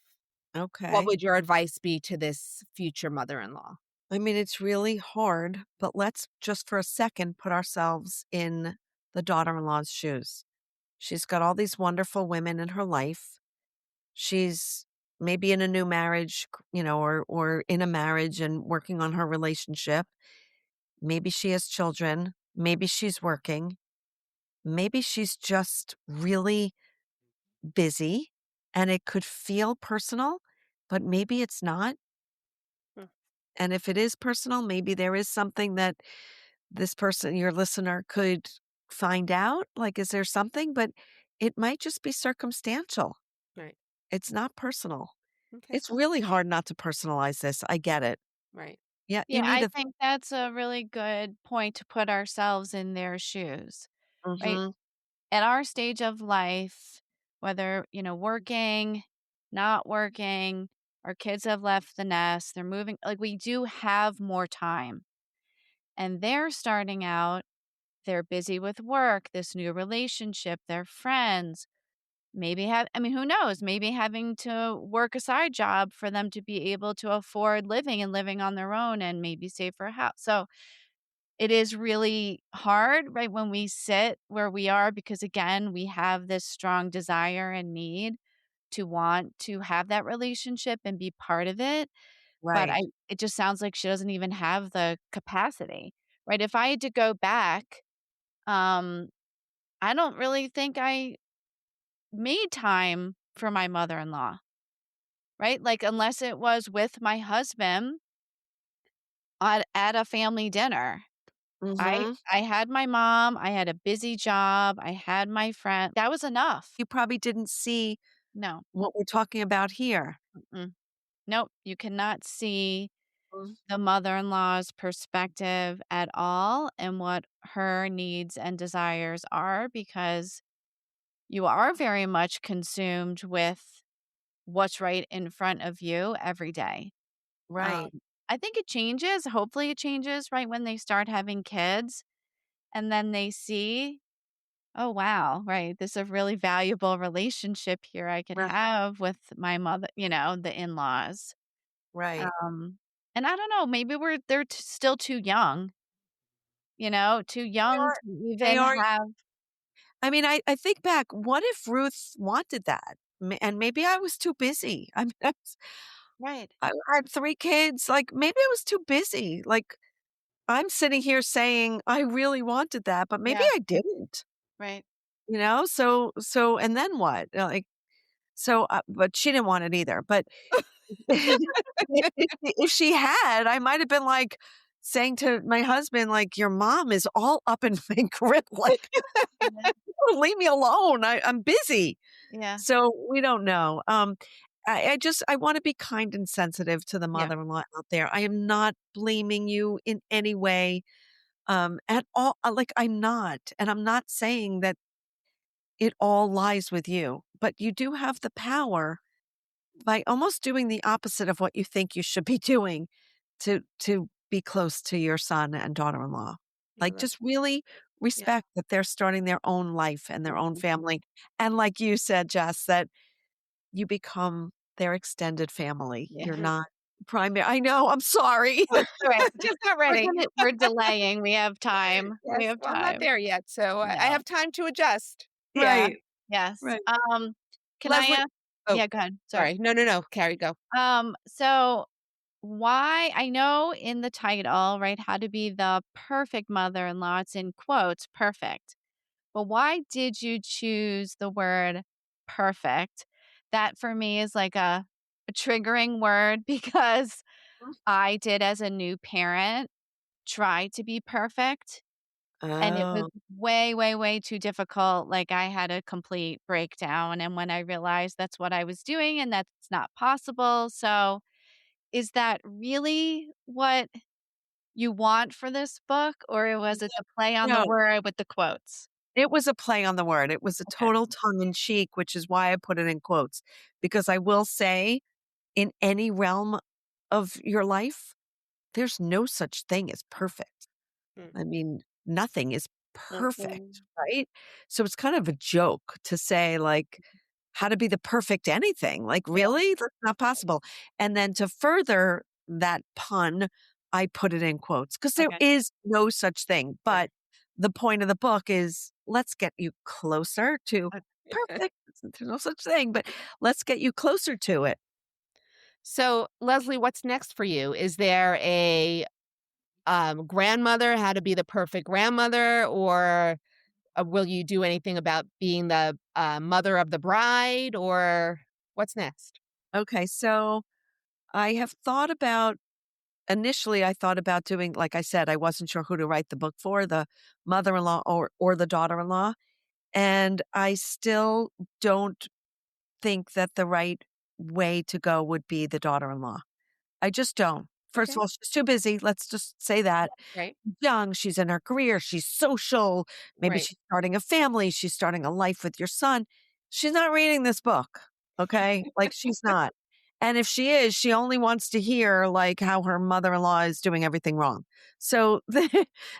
What Okay. would your advice be to this future mother-in-law? I mean, it's really hard, but let's just for a second put ourselves in the daughter-in-law's shoes. She's got all these wonderful women in her life. She's maybe in a new marriage, or in a marriage and working on her relationship. Maybe she has children. Maybe she's working. Maybe she's just really busy and it could feel personal, but maybe it's not. Hmm. And if it is personal, maybe there is something that this person, your listener, could find out. Like, is there something? But it might just be circumstantial. Right. It's not personal. Okay. It's really hard not to personalize this. I get it. Right. Yeah, you Yeah, need I a think that's a really good point to put ourselves in their shoes, right? mhm, At our stage of life, whether, working, not working, our kids have left the nest, they're moving, like we do have more time. And they're starting out, they're busy with work, this new relationship, their friends, maybe who knows? Maybe having to work a side job for them to be able to afford living and living on their own and maybe save for a house. So it is really hard, right, when we sit where we are because, again, we have this strong desire and need to want to have that relationship and be part of it, but right. it just sounds like she doesn't even have the capacity, right? If I had to go back, um, I don't really think I made time for my mother-in-law, right? Like, unless it was with my husband at a family dinner. I Mhm. I had my mom, I had a busy job, I had my friend that was enough. You probably didn't see No, what we're talking about here. mm-mm. Nope, you cannot see Mm. the mother-in-law's perspective at all and what her needs and desires are because you are very much consumed with what's right in front of you every day. Um, Right, I think it changes, hopefully it changes, right, when they start having kids and then they see, "Oh, wow, right, this is a really valuable relationship here I could right, have with my mother," the in-laws. right. Um, and I don't know, maybe they're still too young, too They young are to they even are have. I mean, I think back, what if Ruth wanted that? And maybe I was too busy. I mean, Right. I had 3 kids, like, maybe I was too busy. Like, I'm sitting here saying I really wanted that, but maybe Yeah, I didn't, right. So and then what? But she didn't want it either, but if she had, I might have been, like, saying to my husband, like, "Your mom is all up in my grip, like, Yeah, leave me alone, I'm busy." yeah, So, we don't know. I wanna be kind and sensitive to the Yeah. mother-in-law out there. I am not blaming you in any way, at all, like, I'm not, and I'm not saying that it all lies with you, but you do have the power by almost doing the opposite of what you think you should be doing to be close to your son and daughter-in-law. Yeah, Like, just really yeah. respect that they're starting their own life and their own Mhm. family, and like you said, Jess, that you become their extended family. You're yeah. not primary. I know, I'm sorry. All right, just not We're ready. gonna We're delaying, we have time, we Yes, have well, I'm not time. there yet, so I No. have time to adjust. Yeah, Right, yes. right. Can I Leslie ask. Oh, Yeah, go ahead, sorry. sorry. No, no, no, Carrie, go. So why I know in the title, right, how to be the perfect mother-in-law, it's in quotes, perfect. But why did you choose the word perfect? That for me is like a triggering word because I did as a new parent try to be perfect and it was Oh, way, way, way too difficult. Like I had a complete breakdown. And when I realized that's what I was doing and that's not possible. So is that really what you want for this book, or was it the play on the no. word with the quotes? It was a play on the word. It was a Okay. total tongue in cheek, which is why I put it in quotes, because I will say in any realm of your life, there's no such thing as perfect. Mm. I mean, nothing is Mhm. perfect, right? So it's kind of a joke to say, like, how to be the perfect anything. Like, Yeah. really? That's not possible. And then to further that pun, I put it in quotes because there Okay. is no such thing. Right. But the point of the book is let's get you closer to Okay. perfect. There's no such thing, but let's get you closer to it. So, Leslie, what's next for you? Is there a grandmother, how to be the perfect grandmother, or will you do anything about being the mother of the bride, or what's next? Okay. So I have thought about initially, I thought about doing, like I said, I wasn't sure who to write the book for, the mother-in-law or the daughter-in-law. And I still don't think that the right way to go would be the daughter-in-law. I just don't. First of Okay. all, she's too busy. Let's just say that. Right. Young, she's in her career, she's social. Maybe Right. she's starting a family, she's starting a life with your son. She's not reading this book. Okay. Like she's not. And if she is, she only wants to hear like how her mother in law is doing everything wrong. So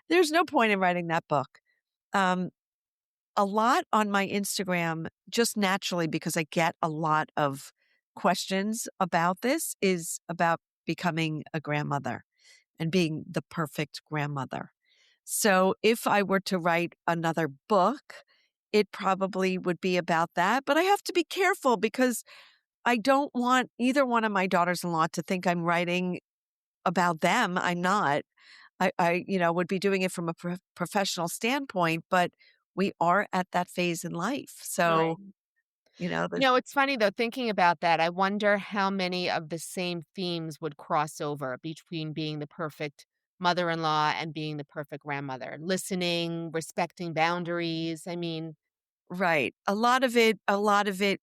there's no point in writing that book. Um, a lot on my Instagram, just naturally, because I get a lot of questions about this, is about becoming a grandmother and being the perfect grandmother. So if I were to write another book, it probably would be about that. But I have to be careful because I don't want either one of my daughters in law to think I'm writing about them. I'm not. Would be doing it from a professional standpoint, but we are at that phase in life. Right. So, there's It's funny though, thinking about that, I wonder how many of the same themes would cross over between being the perfect mother-in-law and being the perfect grandmother. Listening, respecting boundaries. I mean, right. A lot of it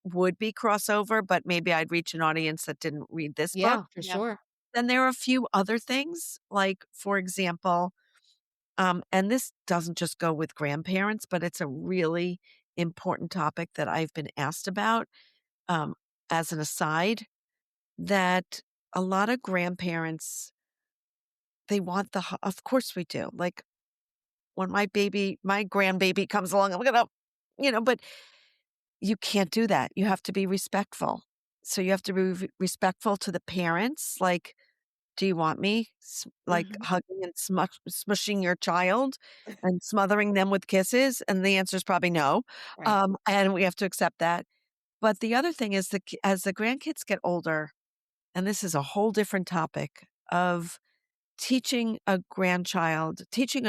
would be crossover, but maybe I'd reach an audience that didn't read this book. yeah, for Yep. sure. Then there are a few other things, like, for example, and this doesn't just go with grandparents, but it's a really important topic that I've been asked about, um, as an aside, that a lot of grandparents, they want of course we do. Like when my grandbaby comes along, I'm gonna, but you can't do that. You have to be respectful. So you have to be respectful to the parents. Like, do you want me like Mhm. hugging and smushing your child and smothering them with kisses? And the answer is probably no. Right. And we have to accept that. But the other thing is as the grandkids get older, and this is a whole different topic of teaching a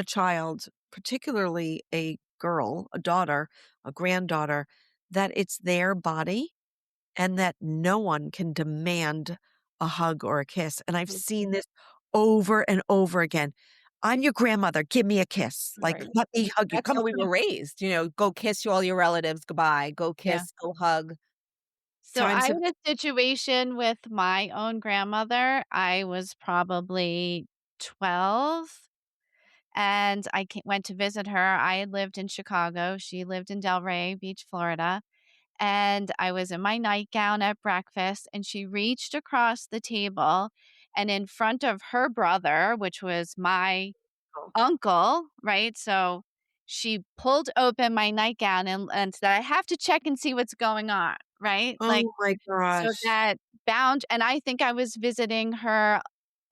child, particularly a girl, a daughter, a granddaughter, that it's their body and that no one can demand a hug or a kiss. And I've Mhm. seen this over and over again. I'm your grandmother. Give me a kiss. Like, Right. let me hug you. That's Come how we on. were raised, go kiss all your relatives goodbye, go Yeah. kiss, go hug. So I Times of had a situation with my own grandmother. I was probably 12 and went to visit her. I had lived in Chicago. She lived in Delray Beach, Florida. And I was in my nightgown at breakfast, and she reached across the table, and in front of her brother, which was my uncle, right? So she pulled open my nightgown and said, I have to check and see what's going on, right? Like, oh my so gosh. that bound, and I think I was visiting her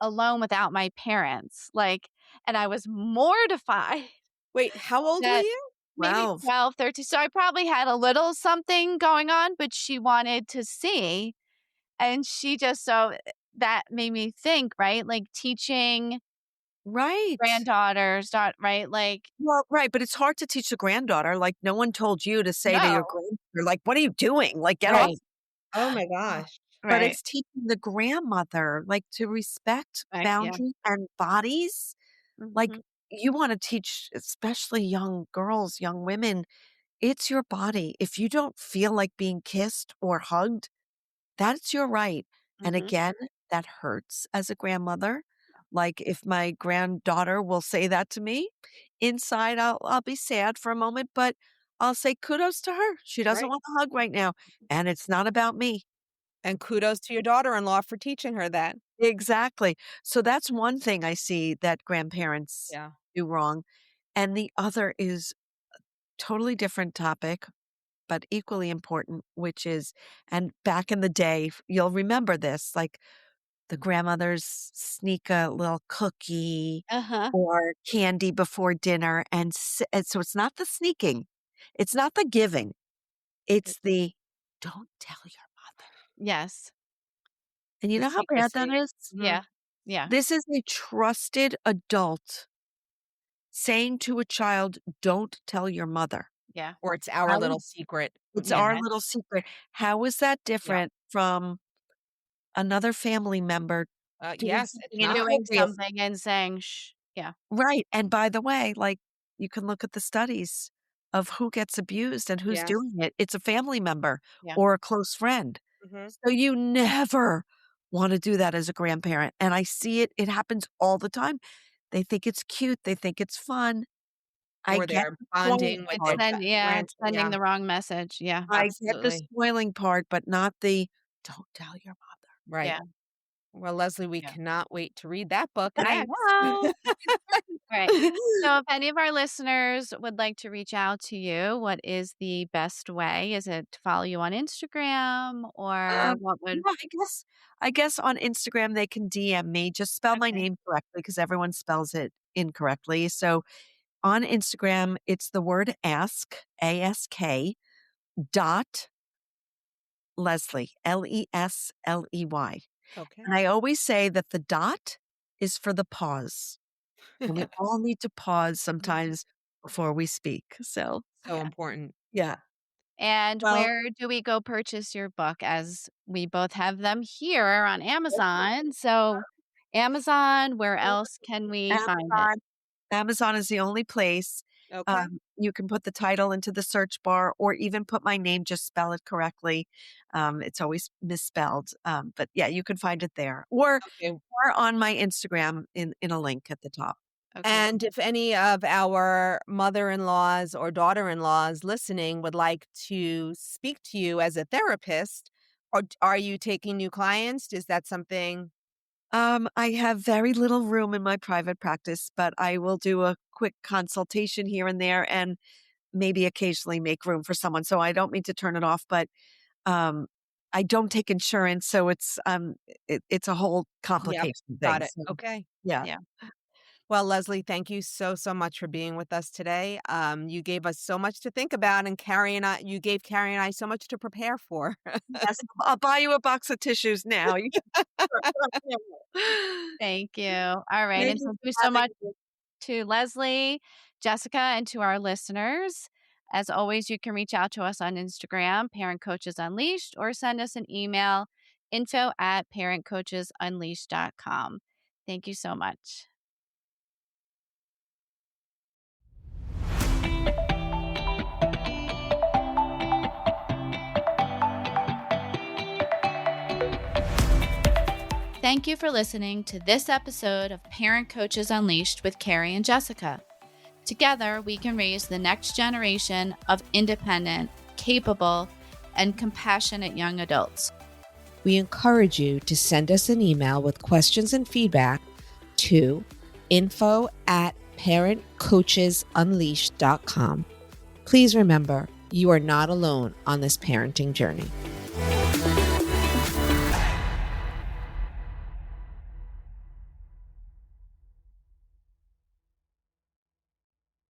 alone without my parents, like, and I was mortified Wait, how old were that you? maybe 12. 12, 13. So I probably had a little something going on, but she wanted to see. And she just that made me think, right? Like teaching Right. granddaughters, right? Like, Well, right, but it's hard to teach a granddaughter, like, no one told you to say to no. your granddaughter, like, "What are you doing? Like, get off." Right. Oh my gosh. But Right. it's teaching the grandmother, like, to respect Right. Yeah. boundaries and bodies. Like, Mhm. you wanna teach, especially young girls, young women, it's your body. If you don't feel like being kissed or hugged, that's your right. And Mhm. again, that hurts as a grandmother. Like if my granddaughter will say that to me, inside I'll be sad for a moment, but I'll say kudos to her. She doesn't Right. want a hug right now, and it's not about me. And kudos to your daughter-in-law for teaching her that. Exactly. So that's one thing I see that grandparents Yeah. do wrong. And the other is totally different topic, but equally important, which is, and back in the day, you'll remember this, like the grandmothers sneak a little cookie Uh-huh. or candy before dinner. And so it's not the sneaking, it's not the giving, it's the don't tell your mother. Yes. And you The know how bad that secrecy. is? Mhm. Yeah. Yeah. This is a trusted adult saying to a child, don't tell your mother. Yeah. Or it's our How little is secret. It's Yeah. our little secret. How is that Yeah. different from another family member doing Yes, it's something You're not. doing inappropriate? something and saying, shh. Yeah. Right, and by the way, like, you can look at the studies of who gets abused and who's Yes. doing it. It's a family member Yeah. or a close friend. Mhm. So you never wanna do that as a grandparent, and I see it, it happens all the time. They think it's cute, they think it's fun. I Or get they're the spoiling bonding with It's their part. it's grandchild. sending Yeah, the wrong message. Yeah. I get the absolutely. spoiling part, but not the, "Don't tell your mother." Right. Yeah. Well, Leslie, we Yeah. cannot wait to read that book I next. know. Right. So if any of our listeners would like to reach out to you, what is the best way? Is it to follow you on Instagram or what would Yeah, I guess on Instagram they can DM me. Just spell my Okay. name correctly because everyone spells it incorrectly. So on Instagram, it's the word ask, ASK, dot Lesley, Lesley. And Okay. I always say that the dot is for the pause. And we all need to pause sometimes before we speak. So, So important. yeah. And Well, where do we go purchase your book as we both have them here on Amazon? So Amazon, where else can we find it? Amazon Amazon is the only place. Okay. You can put the title into the search bar or even put my name, just spell it correctly. It's always misspelled. But yeah, you can find it there Okay. or on my Instagram in a link at the top. Okay. And if any of our mother-in-laws or daughter-in-laws listening would like to speak to you as a therapist, or are you taking new clients? Is that something? I have very little room in my private practice, but I will do a quick consultation here and there and maybe occasionally make room for someone. So I don't mean to turn it off, but um, I don't take insurance, so it's a whole Yep. complication Got thing. it. So Okay. yeah. Yeah. Well, Leslie, thank you so, so much for being with us today. You gave us so much to think about, and you gave Carrie and I so much to prepare for. Yes, I'll buy you a box of tissues now. You Thank you. All right. Thank And you thank you for so having much me. to Leslie, Jessica, and to our listeners. As always, you can reach out to us on Instagram, Parent Coaches Unleashed, or send us an email, info@parentcoachesunleashed.com. Thank you so much. Thank you for listening to this episode of Parent Coaches Unleashed with Carrie and Jessica. Together, we can raise the next generation of independent, capable, and compassionate young adults. We encourage you to send us an email with questions and feedback to info@parentcoachesunleashed.com. Please remember, you are not alone on this parenting journey.